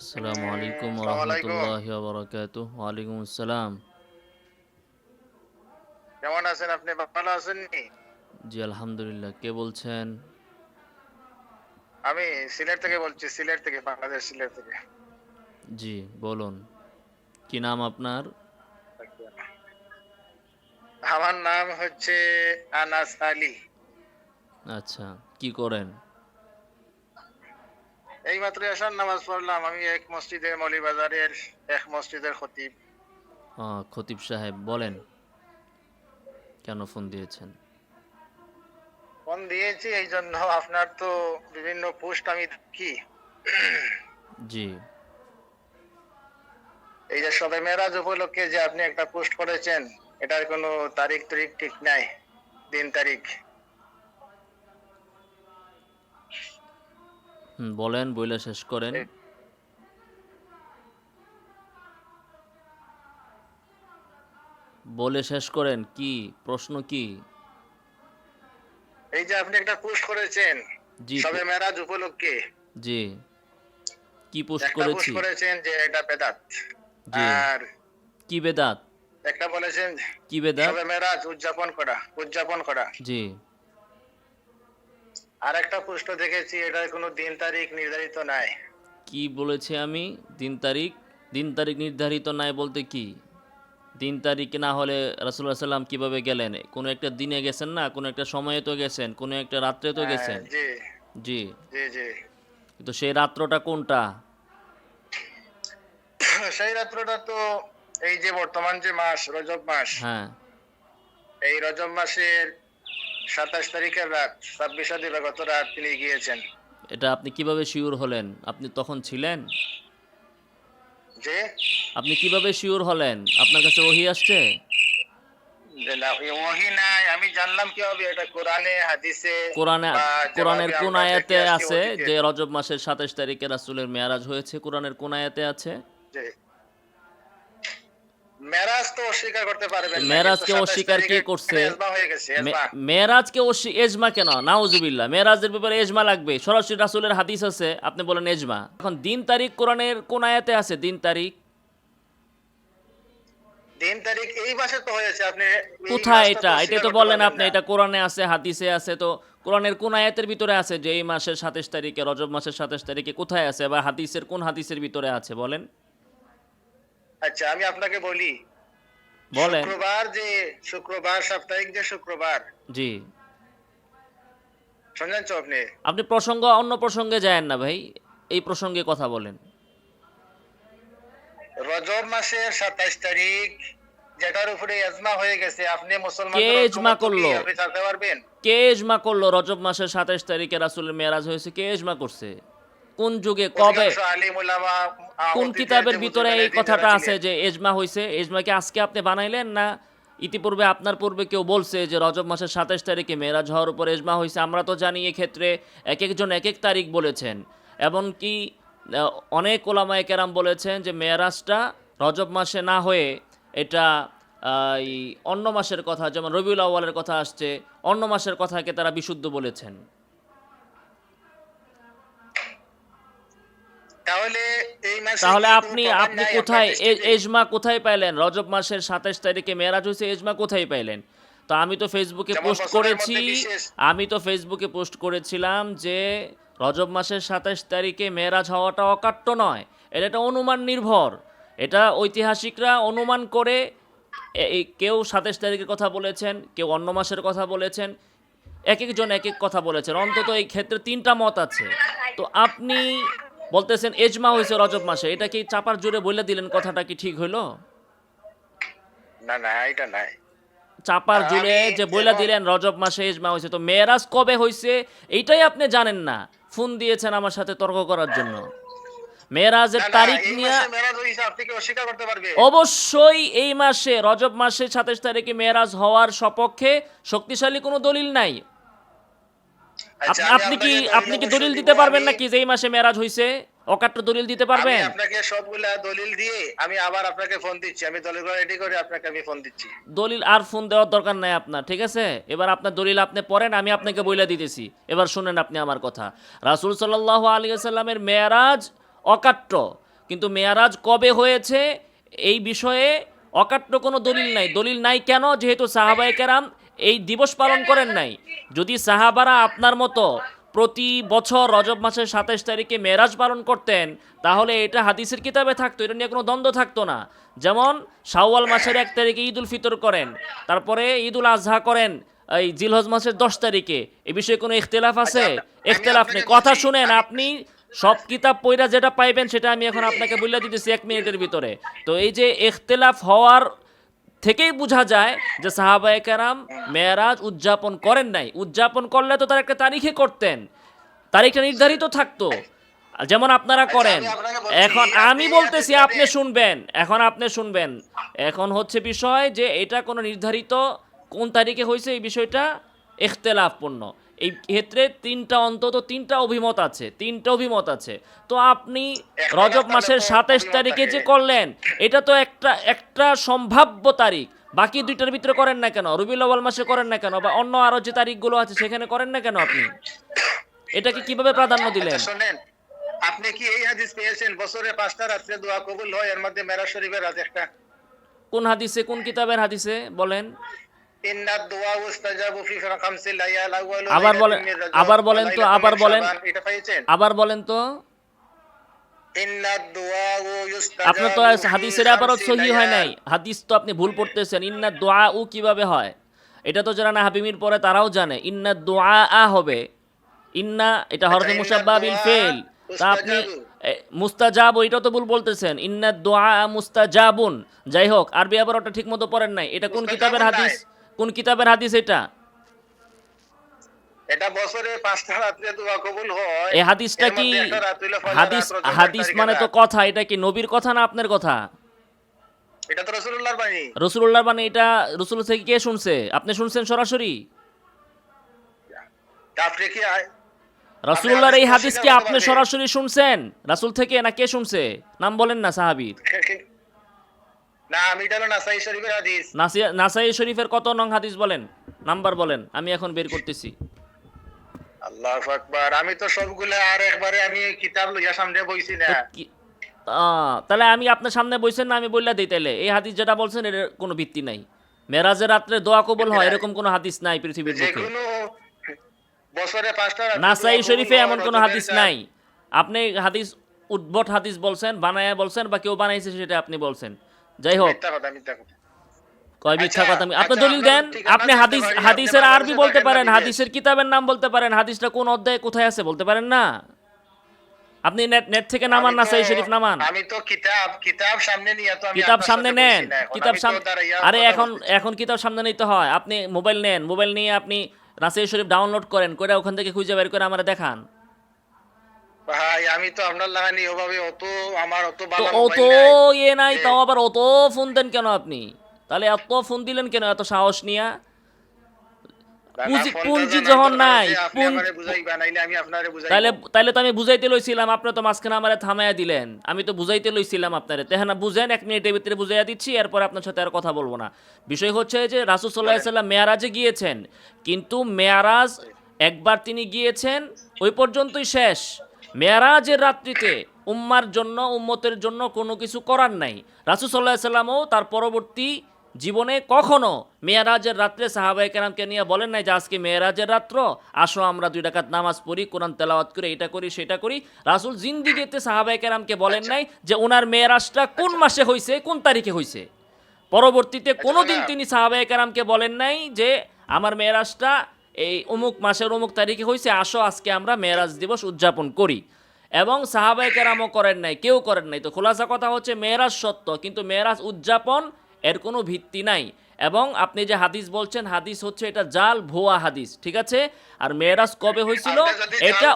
আসসালামু আলাইকুম আসসালামু আলাইকুম। রহমতুল্লাহি ওয়া ওয়ালাইকুম আসসালাম। কেমন আছেন আপনি? ভালো আছেন নি? জি আলহামদুলিল্লাহ। কে বলছেন? আমি সিলেট থেকে বলছি, সিলেট থেকে, বাংলাদেশ সিলেট থেকে। জি বলুন। কি নাম আপনার? আমার নাম হচ্ছে আনাস আলী। আচ্ছা, কি করেন? এইমাত্র এশার নামাজ পড়লাম। আমি এক মসজিদে মৌলভীবাজারের এক মসজিদের খতিব। খতিব সাহেব বলেন, কেন ফোন দিয়েছেন? ফোন দিয়েছি এই জন্য, আপনার তো বিভিন্ন পোস্ট আমি দেখি। জি, এই যে শবে মেরাজ উপলক্ষে যে আপনি একটা পোস্ট করেছেন, এটার কোনো তারিখ তারিখ ঠিক নাই, দিন তারিখ। বলেন, বইলা শেষ করেন। বলে শেষ করেন, কি প্রশ্ন কি? এই যে আপনি একটা পোস্ট করেছেন জি শবে মেরাজ উপলক্ষে, জি, কি পোস্ট একটা পোস্ট করেছি? করেছেন যে এটা বেদাত, জি, আর কি বেদাত? একটা বলেছেন কি বেদাত? শবে মেরাজ উদযাপন করা। জি, আর একটা পোস্ট দেখেছি, এটার কোনো দিন তারিখ নির্ধারিত নাই। কি বলেছি আমি? দিন তারিখ? দিন তারিখ নির্ধারিত নাই বলতে কি? দিন তারিখে না হলে রাসূলুল্লাহ সাল্লাম কিভাবে গেলেন? কোনো একটা দিনে গেছেন না, কোনো একটা সময়ে তো গেছেন, কোনো একটা রাত্রে তো হ্যাঁ, গেছেন। জি জি, জি জি। কিন্তু সেই রাত্রটা কোনটা? সেই রাত্রটা তো এই যে বর্তমান যে মাস, রজব মাস, হ্যাঁ, এই রজব মাসের 27 তারিখের রাত, 26 দিবাগত রাত তিনি গিয়েছেন। এটা আপনি কিভাবে শিওর হলেন? আপনি তখন ছিলেন? যে আপনি কিভাবে শিওর হলেন? আপনার কাছে ওহী আসছে? যে না, ওহী নাই, আমি জানলাম কিভাবে? এটা কোরআনে হাদিসে কোরআনে বা কোরআনের যেভাবে কোন আমরা দেখে আয়াতে আসছি আছে অতীতে। যে রজব মাসের ২৭ তারিখে রাসূলের মেয়ারাজ হয়েছে? কোরআনের কোন আয়াতে আছে? যে মেরাজ তো অস্বীকার করতে তো পারবেন না, কিন্তু মেরাজকে 27 অস্বীকার কে তারিখে করছে? এজমা হয়ে গেছে, এজমা। মেরাজকে এজমা কেন? নাউজুবিল্লাহ। মেরাজের ব্যাপারে এজমা লাগবে? সরাসরি রাসূলের হাদিস আছে, আপনি বলেন এজমা। এখন দিন তারিখ কোরআনের কোন আয়াতে আছে দিন তারিখ? দিন তারিখ এই মাসে তো হয়েছে, আপনি এই কোথায় মাসটা তো এটা? এটাই অস্বীকার তো করতে বললেন পারবেন আপনি, না। এটা কোরআনে আছে, হাদিসে আছে। তো কোরআনের কোন আয়াতের ভিতরে আছে যে এই মাসের ২৭ তারিখে, রজব মাসের ২৭ তারিখে কোথায় আছে? বা হাদিসের কোন হাদিসের ভিতরে আছে বলেন? আচ্ছা, আমি আপনাকে বলি, বলেন। শুক্রবার সাপ্তাহিক যে শুক্রবার, জি। শুনছেন তো আপনি? আপনি অন্য প্রসঙ্গে যায়েন না ভাই। এই প্রসঙ্গে কথা বলেন। রজব মাসের 27 তারিখ, যেটার উপরে এজমা হয়ে গেছে, আপনি কে মুসলমানদের ইজমা ঐক্যমত্য কি করলো? আপনি জানতে পারবেন? কে ইজমা করলো রজব মাসের ২৭ তারিখে রাসূলের মেরাজ হয়েছে? কে ইজমা করছে? কোন যুগে, কবে, অধিকাংশ আলিম উলামা কোন অতীতের কিতাবের যে ভিতরে বুজুর্গানে এই দিন যারা কথাটা আছে ছিলেন। যে এজমা হইছে? এজমা কি আজকে আপনি বানাইলেন, না ইতিপূর্বে আপনার পূর্বে কেউ বলছে যে রজব মাসের ২৭ তারিখে মেরাজ হওয়ার উপর এজমা হইছে? আমরা তো জানি এক্ষেত্রে একেকজন একেক তারিখ বলেছেন। এমনকি অনেক ওলামায়ে কেরাম বলেছেন যে মেরাজটা রজব মাসে না হয়ে এটা এই অন্য মাসের কথা, যেমন রবিউল আউয়ালের কথা আসছে, অন্য মাসের কথাকে তারা বিশুদ্ধ বলেছেন। তাহলে এই মাসে তাহলে কি কোনো আপনি প্রমাণ আপনি নাই আপনার কোথায় দৃষ্টিতে? এজমা কোথায় পাইলেন? রজব মাসের ২৭ তারিখে মেরাজ হয়েছে, এজমা কোথায় পাইলেন? তো আমি তো ফেসবুকে যেমন পোস্ট বছরের করেছি, মধ্যে বিশেষ। আমি তো ফেসবুকে পোস্ট করেছিলাম যে রজব মাসের ২৭ তারিখে মেরাজ হওয়াটা অকাট্য নয়, এটা একটা অনুমান নির্ভর। এটা ঐতিহাসিকরা অনুমান করে এই কেউ ২৭ তারিখের কথা বলেছেন, কেউ অন্য মাসের কথা বলেছেন, এক একজন এক এক কথা বলেছেন। অন্তত এই ক্ষেত্রে ৩টা মত আছে। তো আপনি বলতেছেন এজমা হয়েছে রজব মাসে, এটা কি চাপার জোরে বলে দিলেন? কথাটা কি ঠিক হইল? না না, এটা নাই। চাপার জোরে আমি যে বইলা এখন দিলেন রজব মাসে এজমা হয়েছে, তো মেরাজ কবে হয়েছে এইটাই আপনি জানেন না। ফোন দিয়েছেন আমার সাথে তর্ক করার জন্য। মেরাজের না না, তারিখ এই নিয়ে মাসে মেরাজ হইছে, আপনি কি অস্বীকার করতে পারবেন? অবশ্যই এই মাসে রজব মাসে ২৭ তারিখে মেরাজ হওয়ার সপক্ষে শক্তিশালী কোনো দলিল নাই। আচ্ছা, আমি আপনি কি আপনাকে দলিল আপনি কি দলিল অবশ্যই দিব। দিতে পারবেন আমি নাকি যে এই মাসে মেরাজ হইছে? অকাট্য দলিল দিতে আমি পারবেন? আপনাকে সবগুলা দলিল দিয়ে আমি আবার আপনাকে ফোন দিচ্ছি। আমি দলিলগুলো রেডি করে আপনাকে আমি ফোন দিচ্ছি। দলিল আর ফোন দেওয়ার দরকার নাই আপনার, ঠিক আছে? এবার আপনার দলিল আপনি পড়েন, আমি আপনাকে বইলা দিতেছি। এবার শুনেন আপনি আমার কথা। রাসূল সাল্লাল্লাহু আলাইহি ওয়াসাল্লামের মেরাজ অকাট্য। কিন্তু মেয়ারাজ কবে হয়েছে এই বিষয়ে অকাট্য কোনো দলিল নাই। দলিল নাই কেন? যেহেতু সাহাবায়ে কেরাম এই দিবস পালন করেন নাই। যদি সাহাবারা আপনার মতো প্রতি বছর রজব মাসের 27 তারিখে মেরাজ পালন করতেন, তাহলে এটা হাদিসের কিতাবে থাকতো, এটা নিয়ে কোনো দ্বন্দ্ব থাকতো না। যেমন শাওয়াল মাসের 1 তারিখে ঈদ উল ফিতর করেন, তারপরে ঈদ উল আজহা করেন এই জিলহজ মাসের 10 তারিখে, এ বিষয়ে কোনো ইখতিলাফ আছে? ইখতিলাফ নেই। কথা শুনেন, আপনি সব কিতাব পড়া যেটা পাইবেন সেটা আমি এখন আপনাকে বলে দিতেছি 1 মিনিটের ভিতরে। তো এই যে ইখতিলাফ হওয়ার থেকেই বোঝা যায় যে সাহাবায়ে কেরাম মেরাজ উদযাপন করেন নাই। উদযাপন করলে তো তার একটা তারিখে করতেন, তারিখটা নির্ধারিত থাকতো, যেমন আপনারা করেন। এখন আমি বলতেছি, আপনি শুনবেন, আপনি শুনবেন। এখন হচ্ছে বিষয় যে এটা কোনো নির্ধারিত কোন তারিখে হয়েছে এই বিষয়টা ইখতিলাফপূর্ণ। এই ক্ষেত্রে অন্তত তিনটা অভিমত আছে। তো আপনি রজব মাসের 27 তারিখে যে করলেন, এটা তো একটা সম্ভাব্য তারিখ। বাকি দুইটার ভিতরে করেন না কেন? রবিউল আউয়াল মাসে করেন না কেন? বা অন্য আরো যে তারিখগুলো আছে সেখানে করেন না কেন আপনি? এটাকে কিভাবে প্রাধান্য দিলেন? শুনেন, আপনি কি এই হাদিস পেয়েছেন বছরে 5টা রাত্রে দোয়া কবুল হয়, এর মধ্যে মেরাজ শরীফের রাত একটা? কোন হাদিসে, কোন কিতাবের হাদিসে বলেন? ইন্নাদ দুআ উস্তাজাবু ফি খামসিল লায়াল আউয়ালু আবার বলেন, আবার বলেন তো, আবার বলেন, এটা পেয়েছেন? আবার বলেন তো। ইন্নাদ দুআ ইউস্তাজাবু আপনার তো হাদিসের আবারও সহি হয় নাই। হাদিস তো আপনি ভুল পড়তেছেন। ইন্না দোয়া উ কিভাবে হয়? এটা তো যারা না হাবিমির পরে তারাও জানে। ইন্না দোয়া আ হবে, ইন্না এটা হরফে মুশাব্বাহ বিল ফেল। তা আপনি মুস্তাজাব, ওইটা তো ভুল বলতেছেন। ইন্না দোয়া মুস্তাজাবুন। যাই হোক, আরবি আবার ওটা ঠিক মতো পড়েন নাই। এটা কোন কিতাবের হাদিস? কোন কিতাবের হাদিস এটা? এটা বছরে 5টা রাত্রে দোয়া কবুল হয়। এই হাদিসটা কি হাদিস মানে তো কথা, এটা কি নবীর কথা না আপনার কথা? এটা তো রাসূলুল্লাহর বাণী। রাসূলুল্লাহর বাণী। এটা রাসূল থেকে কে শুনছে? আপনি শুনছেন সরাসরি? আপনি কি রাসূলুল্লাহর এই হাদিস কি আপনি সরাসরি শুনছেন? রাসূল থেকে না কে শুনছে? নাম বলেন না সাহাবীর। না, আমি এটা হলো নাসাই শরীফের হাদিস। নাসাই শরীফের কত নং হাদিস বলেন, নাম্বার বলেন, আমি এখন বের করতেছি। আল্লাহু আকবার। আমি তো সবগুলা আর একবারে আমি কিতাব লইয়া সামনে বইছি না। তাহলে আমি আপনার সামনে বইছেন না, আমি বললা দিই তাইলে। এই হাদিস যেটা বলছেন এর কোনো ভিত্তি নাই। মেরাজের রাত্রে দোয়া কবুল হয় এরকম কোনো হাদিস নাই পৃথিবীর বুকে। যেকোনো বছরে 5টা রাত্রে নাসাই শরীফে এমন কোনো হাদিস নাই। আপনি হাদিস উদ্ভট হাদিস বলছেন, বানায়া বলছেন, বা কেউ বানাইছে সেটা আপনি বলছেন। যাই হোক, মিথ্যা কথা। কয় মিথ্যা কথা? আপনি দলিল দেন। আপনি হাদিসের আরবি বলতে পারেন, হাদিসের কিতাবের নাম বলতে পারেন, হাদিসটা কোন অধ্যায়ে কোথায় আছে বলতে পারেন না? আপনি নেট থেকে নামান, নাসাই শরীফ নামান। আমি তো কিতাব সামনে নিয়ে তো আমি কিতাব আপনার সামনে সাথে নেন, বলছি না এখন। কিতাব আমি তো সামনে। দাঁড়াইয়া আরে কথা এখন বলতেছি। এখন কিতাব সামনে নিতে হয়। আপনি মোবাইল নেন, মোবাইল নিয়ে আপনি নাসাই শরীফ ডাউনলোড করেন, করে ওখান থেকে খুঁজে বের করে আমারে দেখান। ভাই, আমি তো আপনার লাগানি ওভাবে আমার অত তো ভালো অত মোবাইল নাই। নাই, তাও আবার অত ফোন দেন কেন আপনি? তাহলে এত ফোন দিলেন কেন এত সাহস নিয়া? পুঁজি যখন নাই, তাইলে তো আমি বুঝাইতে লইছিলাম, আপনি তো মাঝখানে আমারে থামাইয়া দিলেন। আমি তো বুঝাইতে লইছিলাম আপনারে, তেহানা বুঝেন, 1 মিনিটের ভিতরে বুঝাইয়া দিচ্ছি, এরপর আপনার সাথে আর কথা বলবো না। বিষয় হচ্ছে যে রাসূল সাল্লাল্লাহু আলাইহি সাল্লাম মেয়ারাজে গিয়েছেন, কিন্তু মেয়ারাজ একবার তিনি গিয়েছেন, ওই পর্যন্তই শেষ। মেয়ারাজের রাত্রিতে উম্মতের জন্য কোনো কিছু করার নাই। রাসূল সাল্লাল্লাহু আলাইহি সাল্লামও তার পরবর্তী জীবনে কখনো মেয়ারাজের রাত্রে সাহাবায়ে কেরামকে নিয়ে বলেন নাই যে আজকে মেয়ারাজের রাত্র, আসো আমরা 2 রাকাত নামাজ পড়ি, কোরআন তেলাওয়াত করে এটা করি সেটা করি। রাসূল জিন্দিগিতে সাহাবায়ে কেরামকে বলেন নাই যে ওনার মেয়ারাজটা কোন মাসে হইছে, কোন তারিখে হইছে। পরবর্তীতে কোনোদিন তিনি সাহাবায়ে কেরামকে বলেন নাই যে আমার মেয়ারাজটা এই অমুক মাসের অমুক তারিখে হইছে, আসো আজকে আমরা মেয়ারাজ দিবস উদযাপন করি। এবং সাহাবায়ে কেরামও করেন নাই, কেউ করেন নাই। তো খোলাসা কথা হচ্ছে মেয়ারাজ সত্য, কিন্তু মেয়ারাজ উদযাপন এর কোনো ভিত্তি নাই। এবং আপনি যে হাদিস বলছেন, হাদিস হচ্ছে এটা জাল, ভুয়া হাদিস, ঠিক আছে? আর মেরাজ কবে হয়েছিল এটা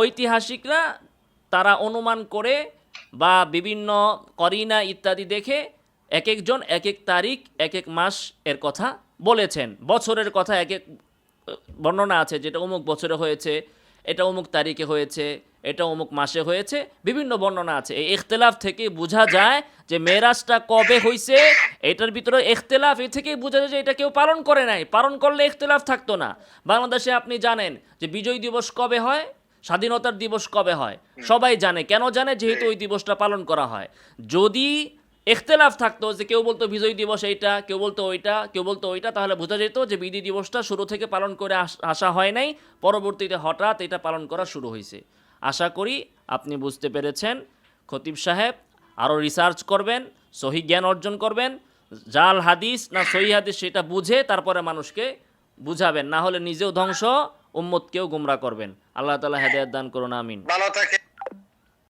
ঐতিহাসিকরা তারা অনুমান করে বা বিভিন্ন করিনা ইত্যাদি দেখে এক একজন এক এক তারিখ, এক এক মাস এর কথা বলেছেন। বছরের কথা এক এক বর্ণনা আছে, যেটা অমুক বছরে হয়েছে, এটা অমুক তারিখে হয়েছে, এটা অমুক মাসে হয়েছে, বিভিন্ন বর্ণনা আছে। এই ইখতিলাফ থেকে বোঝা যায় যে মেরাজটা কবে হয়েছে, এটার ভিতরে ইখতিলাফ। এ থেকেই বোঝা যায় যে এটা কেউ পালন করে নাই। পালন করলে ইখতিলাফ থাকতো না। বাংলাদেশে আপনি জানেন যে বিজয় দিবস কবে হয়? স্বাধীনতার দিবস কবে হয় সবাই জানে। কেন জানে? যেহেতু ওই দিবসটা পালন করা হয়। যদি ইখতিলাফ থাকতো, যে কেউ বলতো বিজয় দিবস এইটা, কেউ বলতো ওইটা, কেউ বলতো ওইটা, তাহলে বোঝা যেত যে বিজয় দিবসটা শুরু থেকে পালন করে আসা হয় নাই, পরবর্তীতে হঠাৎ এটা পালন করা শুরু হয়েছে। আশা করি আপনি বুঝতে পেরেছেন। খতিব সাহেব আরও রিসার্চ করবেন, সহি জ্ঞান অর্জন করবেন, জাল হাদিস না সহি হাদিস সেটা বুঝে তারপরে মানুষকে বুঝাবেন, না হলে নিজেও ধ্বংস, উম্মতকেও গুমরা করবেন। আল্লাহ তাআলা হেদায়েত দান করুন, আমিন। ভালো থাকে।